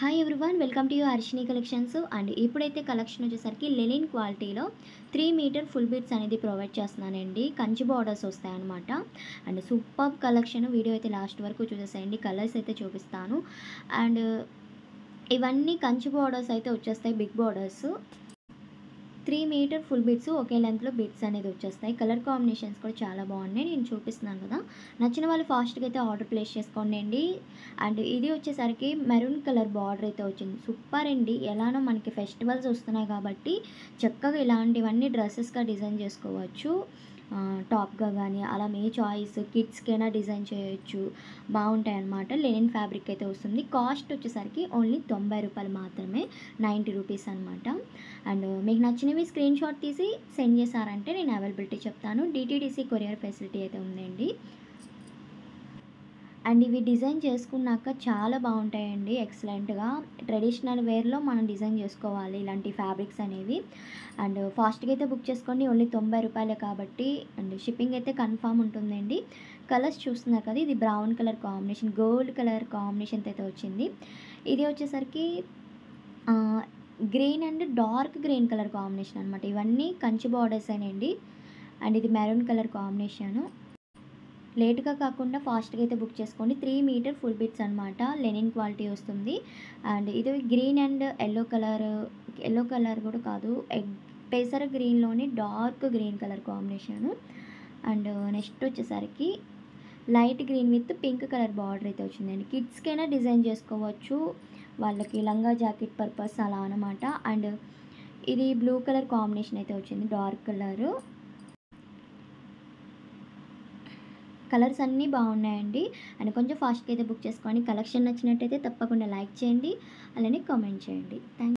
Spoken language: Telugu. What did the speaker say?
Hi everyone, welcome to Harshini collections. And ఇప్పుడైతే కలెక్షన్ వచ్చేసరికి లెనిన్ క్వాలిటీలో 3 మీటర్ ఫుల్ బీట్స్ అనేది ప్రొవైడ్ చేస్తున్నానండి. కంచి బార్డర్స్ వస్తాయన్నమాట. And super collection. వీడియో అయితే లాస్ట్ వరకు చూసేసేయండి. కలర్స్ అయితే చూపిస్తాను. అండ్ ఇవన్నీ కంచి బార్డర్స్ అయితే వచ్చేస్తాయి, big borders. 3 meter full beats ఒకే లెంత్లో బీట్స్ అనేది వచ్చేస్తాయి. కలర్ కాంబినేషన్స్ కూడా చాలా బాగున్నాయి. నేను చూపిస్తున్నాను కదా, నచ్చిన వాళ్ళు ఫాస్ట్గా అయితే ఆర్డర్ ప్లేస్ చేసుకోండి అండి. అండ్ ఇది వచ్చేసరికి మెరూన్ కలర్ బార్డర్ అయితే వచ్చింది. సూపర్ అండి. ఎలానో మనకి ఫెస్టివల్స్ వస్తున్నాయి కాబట్టి చక్కగా ఇలాంటివన్నీ డ్రెస్సెస్గా డిజైన్ చేసుకోవచ్చు. టాప్గా కానీ అలా మీ చాయిస్. కిడ్స్కైనా డిజైన్ చేయొచ్చు, బాగుంటాయి అన్నమాట. లెనిన్ ఫ్యాబ్రిక్ అయితే వస్తుంది. కాస్ట్ వచ్చేసరికి ఓన్లీ 90 రూపాయలు మాత్రమే, 90 రూపీస్ అనమాట. అండ్ మీకు నచ్చినవి స్క్రీన్ షాట్ తీసి సెండ్ చేశారంటే నేను అవైలబిలిటీ చెప్తాను. డిటీడీసీ కొరియర్ ఫెసిలిటీ అయితే ఉందండి. అండ్ ఇవి డిజైన్ చేసుకున్నాక చాలా బాగుంటాయండి, ఎక్సలెంట్గా. ట్రెడిషనల్ వేర్లో మనం డిజైన్ చేసుకోవాలి ఇలాంటి ఫ్యాబ్రిక్స్ అనేవి. అండ్ ఫాస్ట్గా అయితే బుక్ చేసుకోండి. ఓన్లీ 90 రూపాయలే కాబట్టి. అండ్ షిప్పింగ్ అయితే కన్ఫామ్ ఉంటుందండి. కలర్స్ చూస్తున్నారు కదా, ఇది brown colour combination, gold colour కాంబినేషన్తో అయితే వచ్చింది. ఇది వచ్చేసరికి green and dark green colour combination అనమాట. ఇవన్నీ కంచి బార్డర్స్ అండి. అండ్ ఇది మెరూన్ కలర్ కాంబినేషను. లేట్గా కాకుండా ఫాస్ట్గా అయితే బుక్ చేసుకోండి. 3 మీటర్ ఫుల్ బిట్స్ అనమాట. లెనిన్ క్వాలిటీ వస్తుంది. అండ్ ఇది గ్రీన్ అండ్ ఎల్లో కలర్ కూడా కాదు, పెసర గ్రీన్లోని dark green colour combination. And next వచ్చేసరికి light green with pink colour border అయితే వచ్చిందండి. కిడ్స్కైనా డిజైన్ చేసుకోవచ్చు, వాళ్ళకి లంగా జాకెట్ పర్పస్ అలా అనమాట. అండ్ ఇది బ్లూ కలర్ కాంబినేషన్ అయితే వచ్చింది, డార్క్ కలరు. కలర్స్ అన్నీ బాగున్నాయండి. అండ్ కొంచెం ఫాస్ట్గా అయితే బుక్ చేసుకోండి. కలెక్షన్ నచ్చినట్టయితే తప్పకుండా లైక్ చేయండి, అలానే కామెంట్ చేయండి. థ్యాంక్